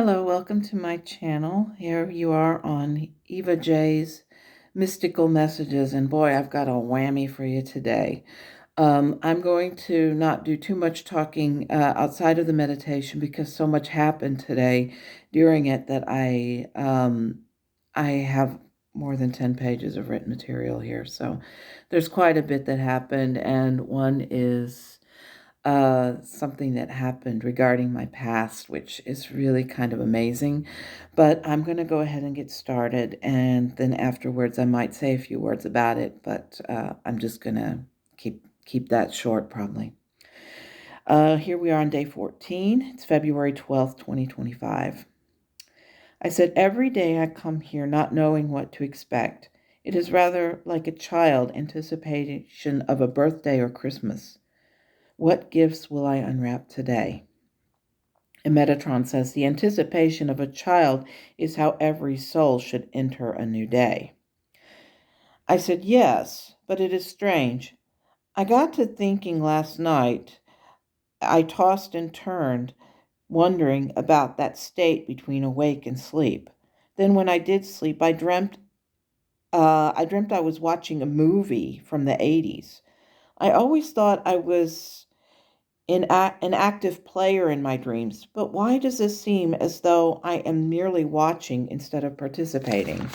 Hello, welcome to my channel. Here you are on Eva J's Mystical Messages, and boy, I've got a whammy for you today. I'm going to not do too much talking outside of the meditation because so much happened today during it that I have more than 10 pages of written material here. So there's quite a bit that happened, and one is something that happened regarding my past, which is really kind of amazing. But I'm going to go ahead and get started, and then afterwards I might say a few words about it, but I'm just going to keep that short probably. Here we are on day 14. It's February 12th, 2025. I said, every day I come here not knowing what to expect. It is rather like a child anticipation of a birthday or Christmas. What gifts will I unwrap today? And Metatron says, the anticipation of a child is how every soul should enter a new day. I said, yes, but it is strange. I got to thinking last night. I tossed and turned, wondering about that state between awake and sleep. Then when I did sleep, I dreamt I was watching a movie from the 80s. I always thought I was an active player in my dreams, but why does this seem as though I am merely watching instead of participating?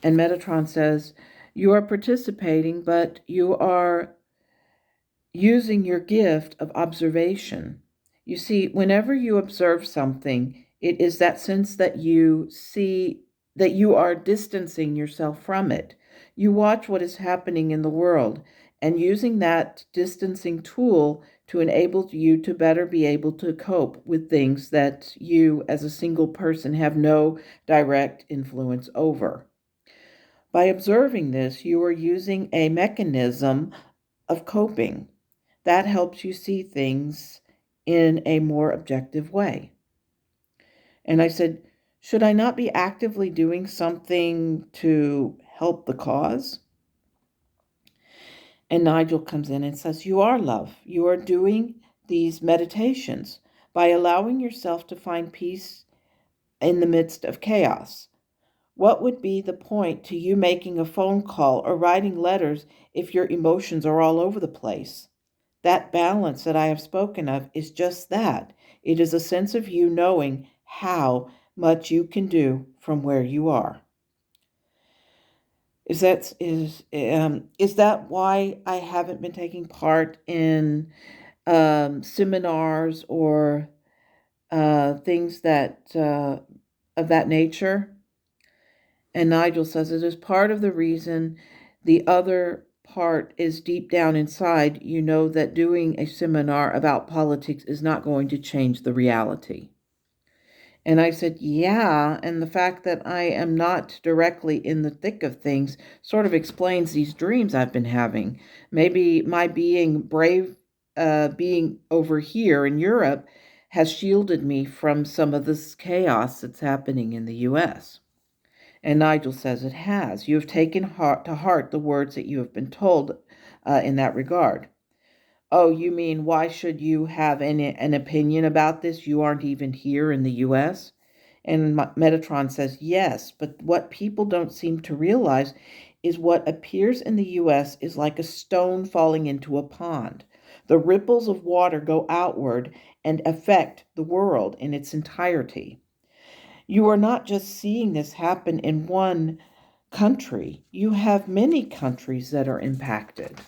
And Metatron says, you are participating, but you are using your gift of observation. You see, whenever you observe something, it is that sense that you see that you are distancing yourself from it. You watch what is happening in the world, and using that distancing tool to enable you to better be able to cope with things that you as a single person have no direct influence over. By observing this, you are using a mechanism of coping. That helps you see things in a more objective way. And I said, should I not be actively doing something to help the cause? And Nigel comes in and says, you are love. You are doing these meditations by allowing yourself to find peace in the midst of chaos. What would be the point to you making a phone call or writing letters if your emotions are all over the place? That balance that I have spoken of is just that. It is a sense of you knowing how much you can do from where you are. Is that why I haven't been taking part in seminars or things that of that nature? And Nigel says it is part of the reason. The other part is deep down inside, you know that doing a seminar about politics is not going to change the reality. And I said, yeah, and the fact that I am not directly in the thick of things sort of explains these dreams I've been having. Maybe my being brave, being over here in Europe, has shielded me from some of this chaos that's happening in the U.S. And Nigel says it has. You have taken to heart the words that you have been told in that regard. Oh, you mean why should you have an opinion about this? You aren't even here in the U.S.? And Metatron says, yes, but what people don't seem to realize is what appears in the U.S. is like a stone falling into a pond. The ripples of water go outward and affect the world in its entirety. You are not just seeing this happen in one country. You have many countries that are impacted.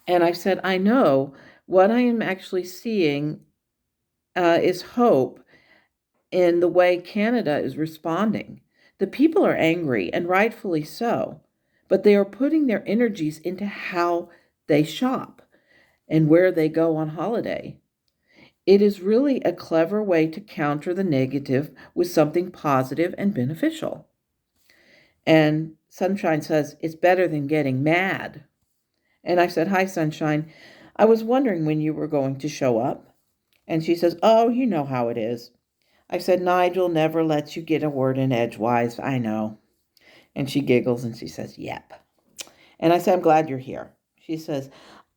And I said, I know what I am actually seeing is hope in the way Canada is responding. The people are angry, and rightfully so, but they are putting their energies into how they shop and where they go on holiday. It is really a clever way to counter the negative with something positive and beneficial. And Sunshine says, it's better than getting mad. And I said, hi, Sunshine. I was wondering when you were going to show up. And she says, oh, you know how it is. I said, Nigel never lets you get a word in edgewise. I know. And she giggles and she says, yep. And I said, I'm glad you're here. She says,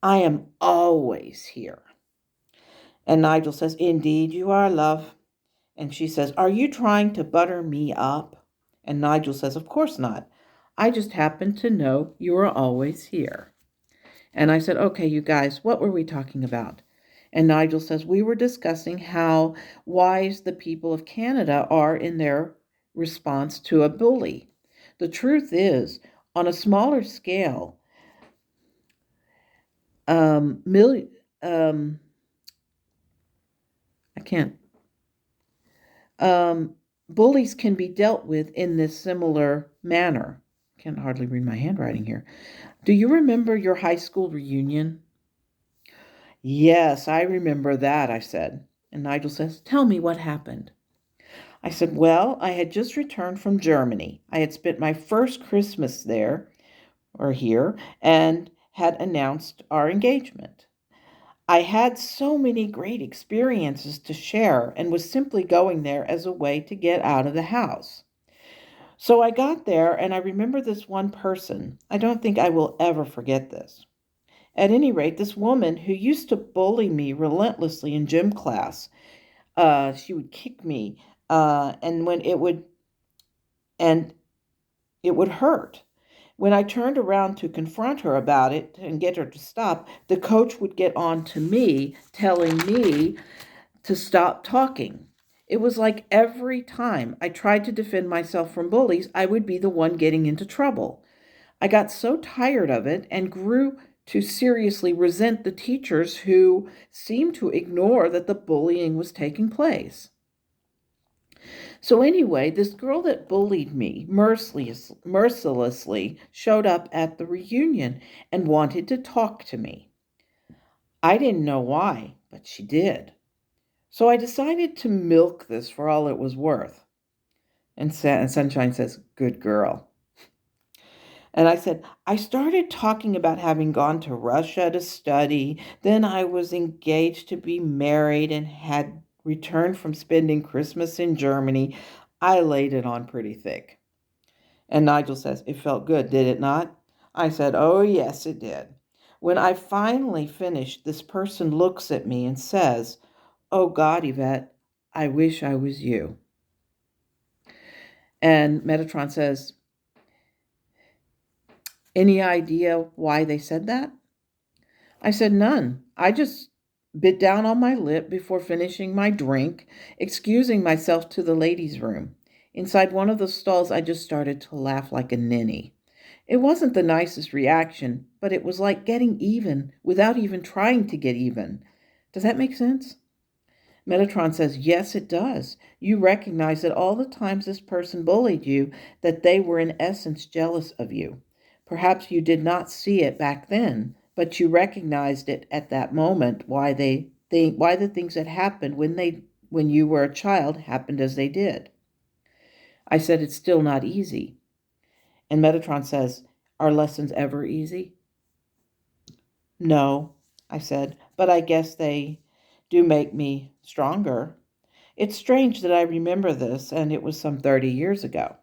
I am always here. And Nigel says, "Indeed you are, love." And she says, "Are you trying to butter me up?" And Nigel says, "Of course not. I just happen to know you are always here." And I said, "Okay, you guys, what were we talking about?" And Nigel says, "We were discussing how wise the people of Canada are in their response to a bully. The truth is, on a smaller scale, um, million, um, I can't, bullies can be dealt with in this similar manner." Can't hardly read my handwriting here. "Do you remember your high school reunion?" "Yes, I remember that," I said. And Nigel says, "Tell me what happened." I said, "Well, I had just returned from Germany. I had spent my first Christmas there, or here, and had announced our engagement. I had so many great experiences to share and was simply going there as a way to get out of the house. So I got there, and I remember this one person. I don't think I will ever forget this. At any rate, this woman who used to bully me relentlessly in gym class, she would kick me, and when and it would hurt. When I turned around to confront her about it and get her to stop, the coach would get on to me, telling me to stop talking. It was like every time I tried to defend myself from bullies, I would be the one getting into trouble. I got so tired of it and grew to seriously resent the teachers who seemed to ignore that the bullying was taking place. So, anyway, this girl that bullied me mercilessly showed up at the reunion and wanted to talk to me. I didn't know why, but she did. So I decided to milk this for all it was worth. And Sunshine says, "Good girl." And I said, "I started talking about having gone to Russia to study. Then I was engaged to be married and had returned from spending Christmas in Germany." I laid it on pretty thick. And Nigel says, "It felt good, did it not?" I said, "Oh, yes, it did." When I finally finished, this person looks at me and says, "Oh, God, Yvette, I wish I was you." And Metatron says, "Any idea why they said that?" I said, "None. I just bit down on my lip before finishing my drink, excusing myself to the ladies' room. Inside one of the stalls, I just started to laugh like a ninny. It wasn't the nicest reaction, but it was like getting even without even trying to get even. Does that make sense?" Metatron says, "Yes, it does. You recognize that all the times this person bullied you, that they were in essence jealous of you. Perhaps you did not see it back then, but you recognized it at that moment, why the things that happened when you were a child happened as they did." I said, "It's still not easy." And Metatron says, "Are lessons ever easy?" "No," I said, "but I guess they do make me stronger. It's strange that I remember this, and it was some 30 years ago."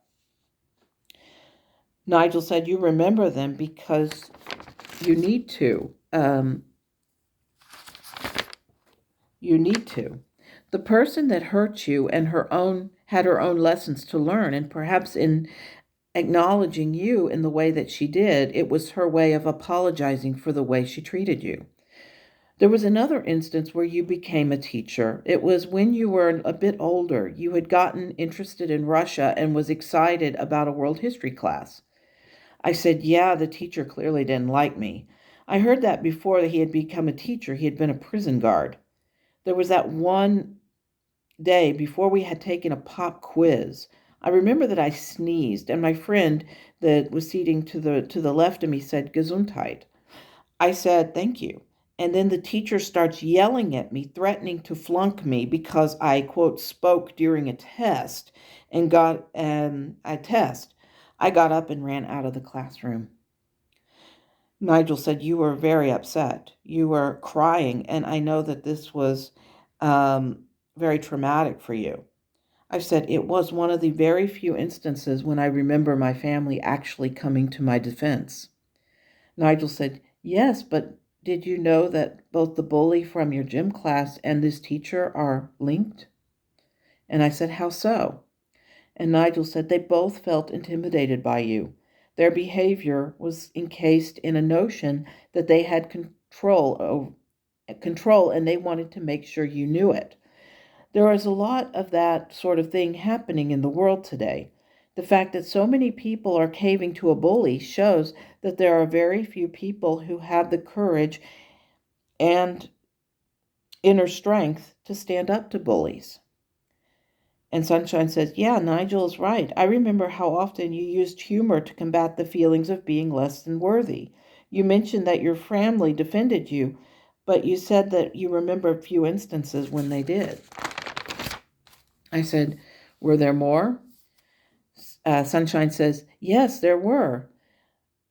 Nigel said, "You remember them because you need to. You need to. The person that hurt you and had her own lessons to learn, and perhaps in acknowledging you in the way that she did, it was her way of apologizing for the way she treated you. There was another instance where you became a teacher. It was when you were a bit older. You had gotten interested in Russia and was excited about a world history class." I said, "Yeah, the teacher clearly didn't like me. I heard that before he had become a teacher, he had been a prison guard. There was that one day before we had taken a pop quiz. I remember that I sneezed, and my friend that was seating to the left of me said, 'Gesundheit.' I said, 'Thank you.' And then the teacher starts yelling at me, threatening to flunk me because I, quote, spoke during a test and got a test. I got up and ran out of the classroom." Nigel said, "You were very upset. You were crying, and I know that this was very traumatic for you." I said, "It was one of the very few instances when I remember my family actually coming to my defense." Nigel said, "Yes, but did you know that both the bully from your gym class and this teacher are linked? And I said, how so? And Nigel said they both felt intimidated by you. Their behavior was encased in a notion that they had control and they wanted to make sure you knew it. There is a lot of that sort of thing happening in the world today. The fact that so many people are caving to a bully shows that there are very few people who have the courage and inner strength to stand up to bullies. And Sunshine says, yeah, Nigel is right. I remember how often you used humor to combat the feelings of being less than worthy. You mentioned that your family defended you, but you said that you remember a few instances when they did. I said, were there more? Sunshine says, yes, there were.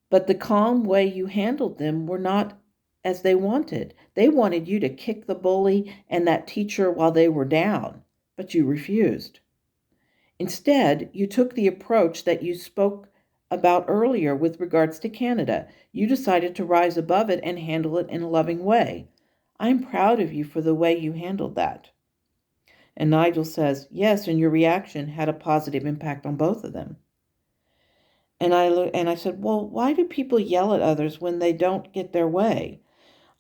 But the calm way you handled them were not as they wanted. They wanted you to kick the bully and that teacher while they were down, but you refused. Instead, you took the approach that you spoke about earlier with regards to Canada. You decided to rise above it and handle it in a loving way. I'm proud of you for the way you handled that. And Nigel says, yes, and your reaction had a positive impact on both of them. And I said, well, why do people yell at others when they don't get their way?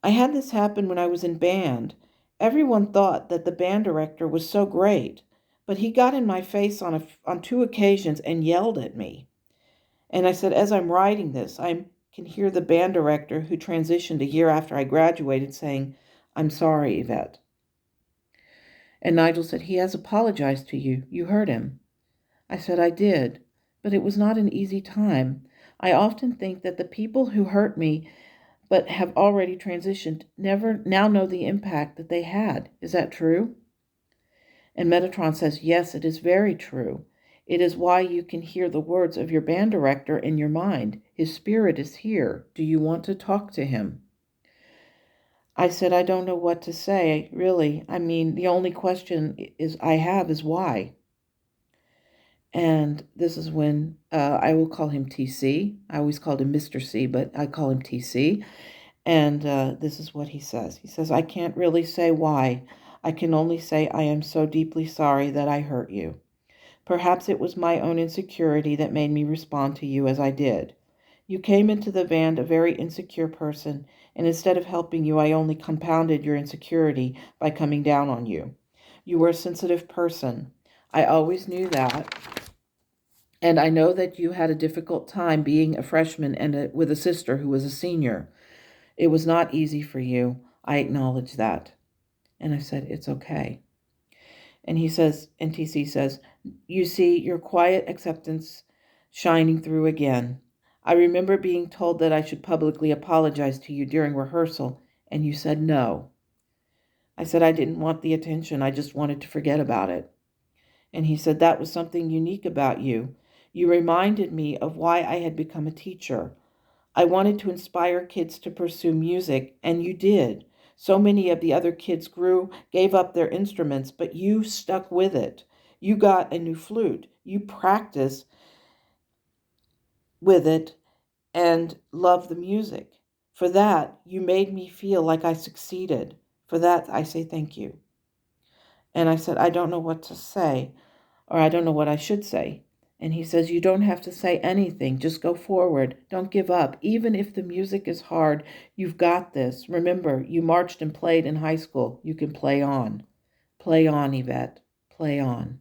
I had this happen when I was in band. Everyone thought that the band director was so great, but he got in my face on two occasions and yelled at me. And I said, as I'm writing this, I can hear the band director who transitioned a year after I graduated saying, I'm sorry, Yvette. And Nigel said, he has apologized to you. You heard him. I said, I did, but it was not an easy time. I often think that the people who hurt me but have already transitioned never now know the impact that they had. Is that true? And Metatron says, yes, it is very true. It is why you can hear the words of your band director in your mind. His spirit is here. Do you want to talk to him? I said, I don't know what to say, really. I mean, the only question I have is why. And this is when I will call him TC. I always called him Mr. C, but I call him TC. And this is what he says. He says, I can't really say why. I can only say I am so deeply sorry that I hurt you. Perhaps it was my own insecurity that made me respond to you as I did. You came into the band a very insecure person, and instead of helping you, I only compounded your insecurity by coming down on you. You were a sensitive person. I always knew that. And I know that you had a difficult time being a freshman and with a sister who was a senior. It was not easy for you. I acknowledge that. And I said, it's okay. And he says, and TC says, you see your quiet acceptance shining through again. I remember being told that I should publicly apologize to you during rehearsal, and you said no. I said I didn't want the attention. I just wanted to forget about it. And he said that was something unique about you. You reminded me of why I had become a teacher. I wanted to inspire kids to pursue music, and you did. So many of the other kids gave up their instruments, but you stuck with it. You got a new flute. You practiced with it and loved the music. For that, you made me feel like I succeeded. For that, I say thank you. And I said, I don't know what to say, or I don't know what I should say. And he says, you don't have to say anything. Just go forward. Don't give up. Even if the music is hard, you've got this. Remember, you marched and played in high school. You can play on. Play on, Yvette. Play on.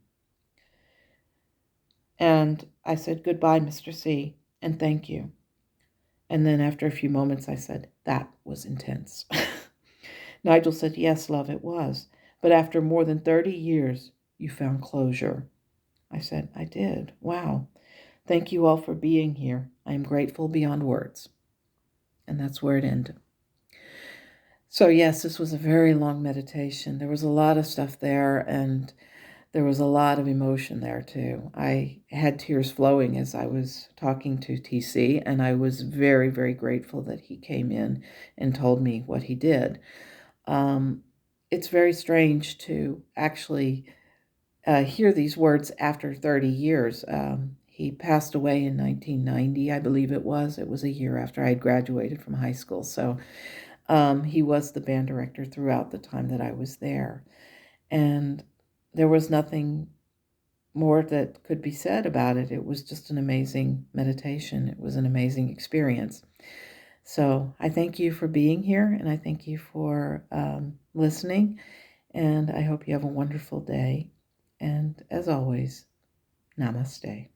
And I said, goodbye, Mr. C, and thank you. And then after a few moments, I said, that was intense. Nigel said, yes, love, it was. But after more than 30 years, you found closure. I said, I did. Wow. Thank you all for being here. I am grateful beyond words. And that's where it ended. So yes, this was a very long meditation. There was a lot of stuff there, and there was a lot of emotion there too. I had tears flowing as I was talking to TC, and I was very, very grateful that he came in and told me what he did. It's very strange to actually hear these words after 30 years. He passed away in 1990, I believe it was. It was a year after I had graduated from high school. So He was the band director throughout the time that I was there. And there was nothing more that could be said about it. It was just an amazing meditation. It was an amazing experience. So I thank you for being here, and I thank you for listening, and I hope you have a wonderful day. And as always, namaste.